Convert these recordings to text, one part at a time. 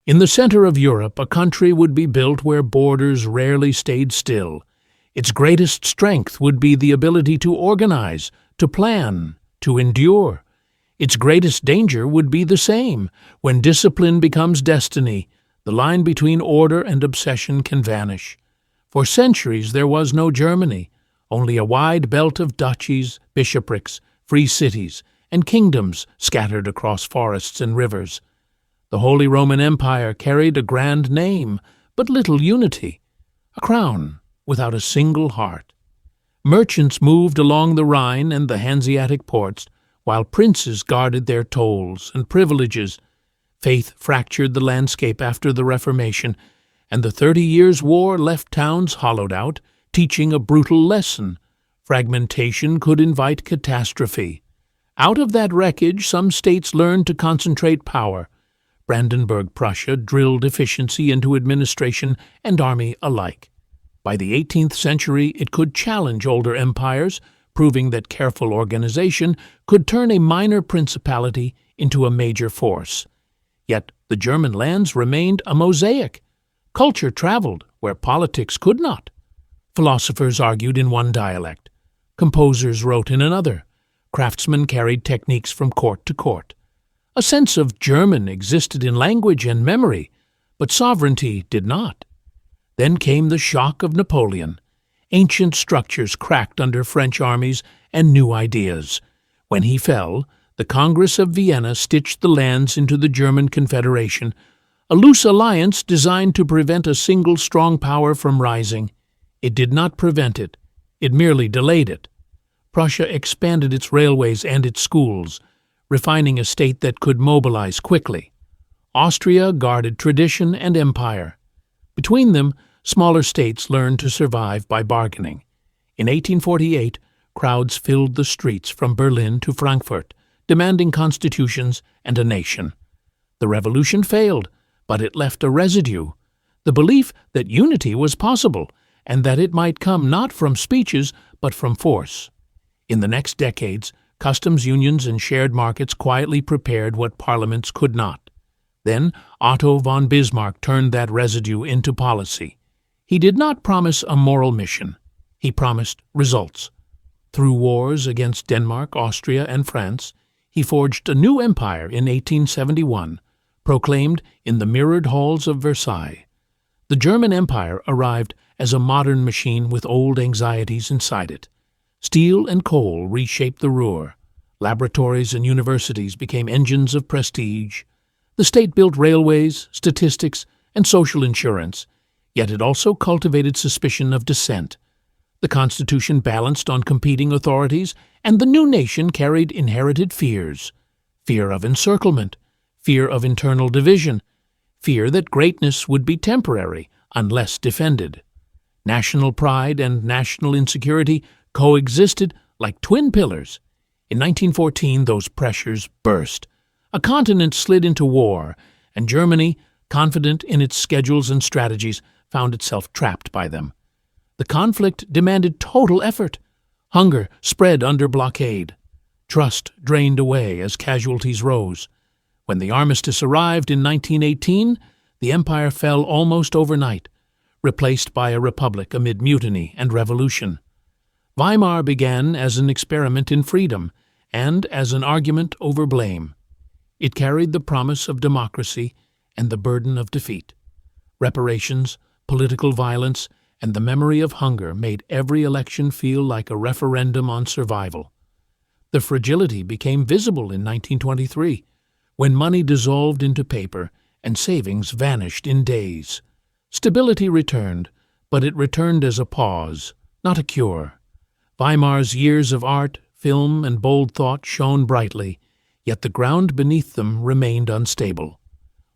In the center of Europe, a country would be built where borders rarely stayed still. Its greatest strength would be the ability to organize, to plan, to endure. Its greatest danger would be the same. When discipline becomes destiny, the line between order and obsession can vanish. For centuries there was no Germany, only a wide belt of duchies, bishoprics, free cities, and kingdoms scattered across forests and rivers. The Holy Roman Empire carried a grand name, but little unity, a crown without a single heart. Merchants moved along the Rhine and the Hanseatic ports, while princes guarded their tolls and privileges. Faith fractured the landscape after the Reformation, and the 30 Years' War left towns hollowed out, teaching a brutal lesson. Fragmentation could invite catastrophe. Out of that wreckage, some states learned to concentrate power. Brandenburg Prussia drilled efficiency into administration and army alike. By the 18th century, it could challenge older empires, proving that careful organization could turn a minor principality into a major force. Yet the German lands remained a mosaic. Culture traveled where politics could not. Philosophers argued in one dialect. Composers wrote in another. Craftsmen carried techniques from court to court. A sense of German existed in language and memory, but sovereignty did not. Then came the shock of Napoleon. Ancient structures cracked under French armies and new ideas. When he fell, the Congress of Vienna stitched the lands into the German Confederation, a loose alliance designed to prevent a single strong power from rising. It did not prevent it. It merely delayed it. Prussia expanded its railways and its schools, refining a state that could mobilize quickly. Austria guarded tradition and empire. Between them, smaller states learned to survive by bargaining. In 1848, crowds filled the streets from Berlin to Frankfurt, demanding constitutions and a nation. The revolution failed, but it left a residue, the belief that unity was possible and that it might come not from speeches but from force. In the next decades, customs unions and shared markets quietly prepared what parliaments could not. Then Otto von Bismarck turned that residue into policy. He did not promise a moral mission. He promised results. Through wars against Denmark, Austria, and France, he forged a new empire in 1871, proclaimed in the mirrored halls of Versailles. The German Empire arrived as a modern machine with old anxieties inside it. Steel and coal reshaped the Ruhr. Laboratories and universities became engines of prestige. The state built railways, statistics, and social insurance, yet it also cultivated suspicion of dissent. The Constitution balanced on competing authorities, and the new nation carried inherited fears. Fear of encirclement, fear of internal division, fear that greatness would be temporary unless defended. National pride and national insecurity coexisted like twin pillars. In 1914, those pressures burst. A continent slid into war, and Germany, confident in its schedules and strategies, found itself trapped by them. The conflict demanded total effort. Hunger spread under blockade. Trust drained away as casualties rose. When the armistice arrived in 1918, the empire fell almost overnight, replaced by a republic amid mutiny and revolution. Weimar began as an experiment in freedom and as an argument over blame. It carried the promise of democracy and the burden of defeat. Reparations, political violence, and the memory of hunger made every election feel like a referendum on survival. The fragility became visible in 1923, when money dissolved into paper and savings vanished in days. Stability returned, but it returned as a pause, not a cure. Weimar's years of art, film, and bold thought shone brightly, yet the ground beneath them remained unstable.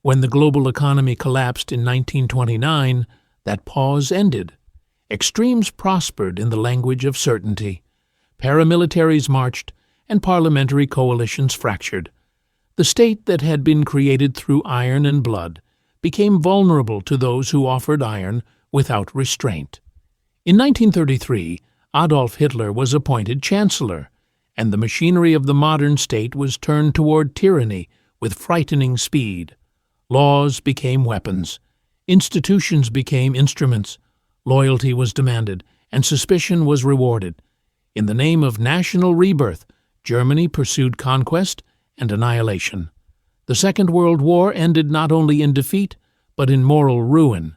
When the global economy collapsed in 1929, that pause ended. Extremes prospered in the language of certainty. Paramilitaries marched, and parliamentary coalitions fractured. The state that had been created through iron and blood became vulnerable to those who offered iron without restraint. In 1933, Adolf Hitler was appointed chancellor, and the machinery of the modern state was turned toward tyranny with frightening speed. Laws became weapons. Institutions became instruments. Loyalty was demanded, and suspicion was rewarded. In the name of national rebirth, Germany pursued conquest and annihilation. The Second World War ended not only in defeat, but in moral ruin.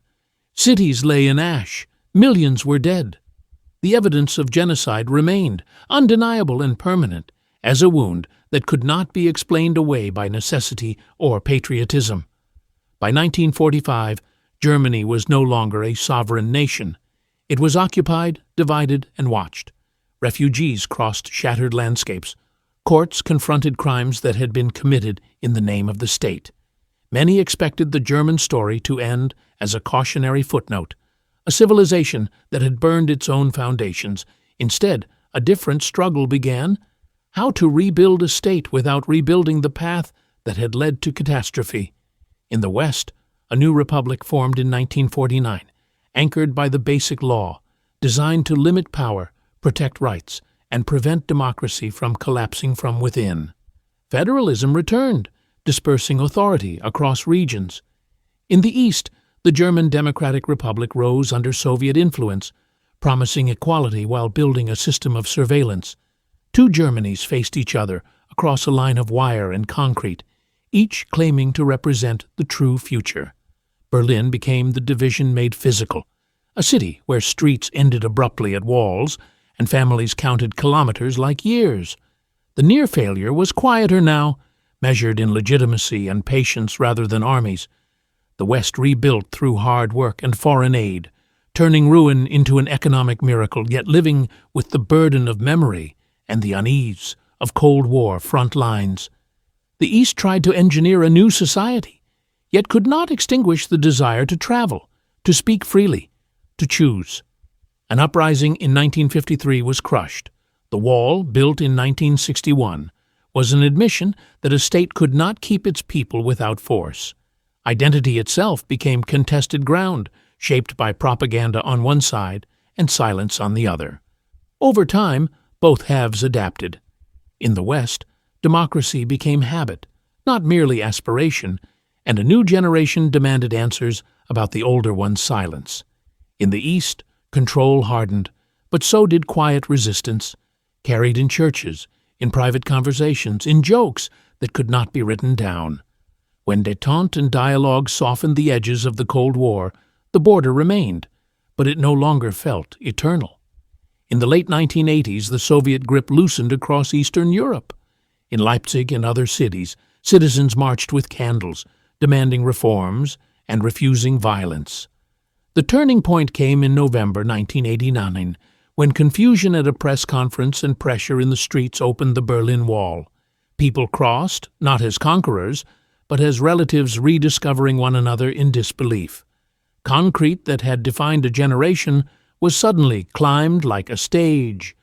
Cities lay in ash. Millions were dead. The evidence of genocide remained, undeniable and permanent, as a wound that could not be explained away by necessity or patriotism. By 1945, Germany was no longer a sovereign nation. It was occupied, divided, and watched. Refugees crossed shattered landscapes. Courts confronted crimes that had been committed in the name of the state. Many expected the German story to end as a cautionary footnote, a civilization that had burned its own foundations. Instead, a different struggle began: how to rebuild a state without rebuilding the path that had led to catastrophe. In the West, a new republic formed in 1949, anchored by the Basic Law, designed to limit power, protect rights, and prevent democracy from collapsing from within. Federalism returned, dispersing authority across regions. In the East, the German Democratic Republic rose under Soviet influence, promising equality while building a system of surveillance. Two Germanys faced each other across a line of wire and concrete, each claiming to represent the true future. Berlin became the division made physical, a city where streets ended abruptly at walls and families counted kilometers like years. The near failure was quieter now, measured in legitimacy and patience rather than armies. The West rebuilt through hard work and foreign aid, turning ruin into an economic miracle, yet living with the burden of memory and the unease of Cold War front lines. The East tried to engineer a new society, yet could not extinguish the desire to travel, to speak freely, to choose. An uprising in 1953 was crushed. The wall, built in 1961, was an admission that a state could not keep its people without force. Identity itself became contested ground, shaped by propaganda on one side and silence on the other. Over time, both halves adapted. In the West, democracy became habit, not merely aspiration, and a new generation demanded answers about the older one's silence. In the East, control hardened, but so did quiet resistance, carried in churches, in private conversations, in jokes that could not be written down. When détente and dialogue softened the edges of the Cold War, the border remained, but it no longer felt eternal. In the late 1980s, the Soviet grip loosened across Eastern Europe. In Leipzig and other cities, citizens marched with candles, demanding reforms and refusing violence. The turning point came in November 1989, when confusion at a press conference and pressure in the streets opened the Berlin Wall. People crossed, not as conquerors, but as relatives rediscovering one another in disbelief. Concrete that had defined a generation was suddenly climbed like a stage.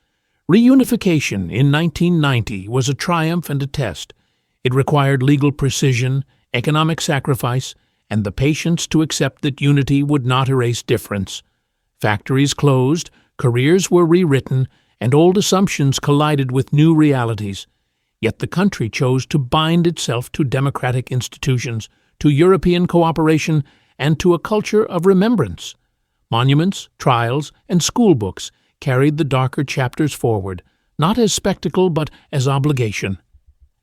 Reunification in 1990 was a triumph and a test. It required legal precision, economic sacrifice, and the patience to accept that unity would not erase difference. Factories closed, careers were rewritten, and old assumptions collided with new realities. Yet the country chose to bind itself to democratic institutions, to European cooperation, and to a culture of remembrance. Monuments, trials, and school books carried the darker chapters forward, not as spectacle but as obligation.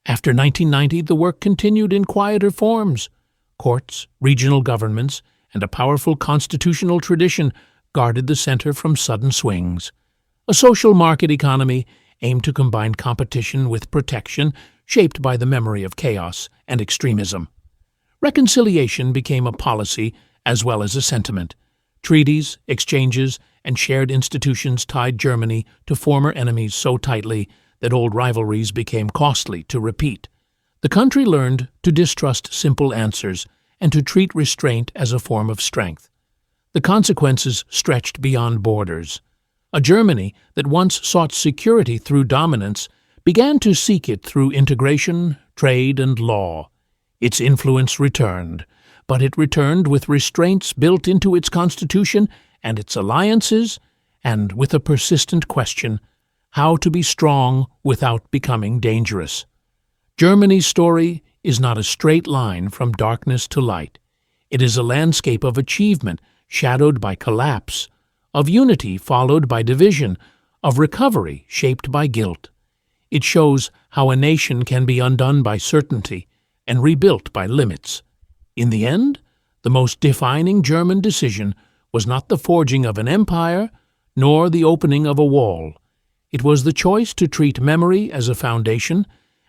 After 1990, the work continued in quieter forms. Courts, regional governments, and a powerful constitutional tradition guarded the center from sudden swings. A social market economy aimed to combine competition with protection, shaped by the memory of chaos and extremism. Reconciliation became a policy as well as a sentiment. Treaties, exchanges, and shared institutions tied Germany to former enemies so tightly that old rivalries became costly to repeat. The country learned to distrust simple answers and to treat restraint as a form of strength. The consequences stretched beyond borders. A Germany that once sought security through dominance began to seek it through integration, trade, and law. Its influence returned, but it returned with restraints built into its constitution and its alliances, and with a persistent question: how to be strong without becoming dangerous. Germany's story is not a straight line from darkness to light. It is a landscape of achievement shadowed by collapse, of unity followed by division, of recovery shaped by guilt. It shows how a nation can be undone by certainty and rebuilt by limits. In the end, the most defining German decision was not the forging of an empire, nor the opening of a wall. It was the choice to treat memory as a foundation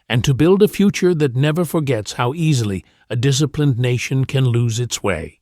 and to build a future that never forgets how easily a disciplined nation can lose its way.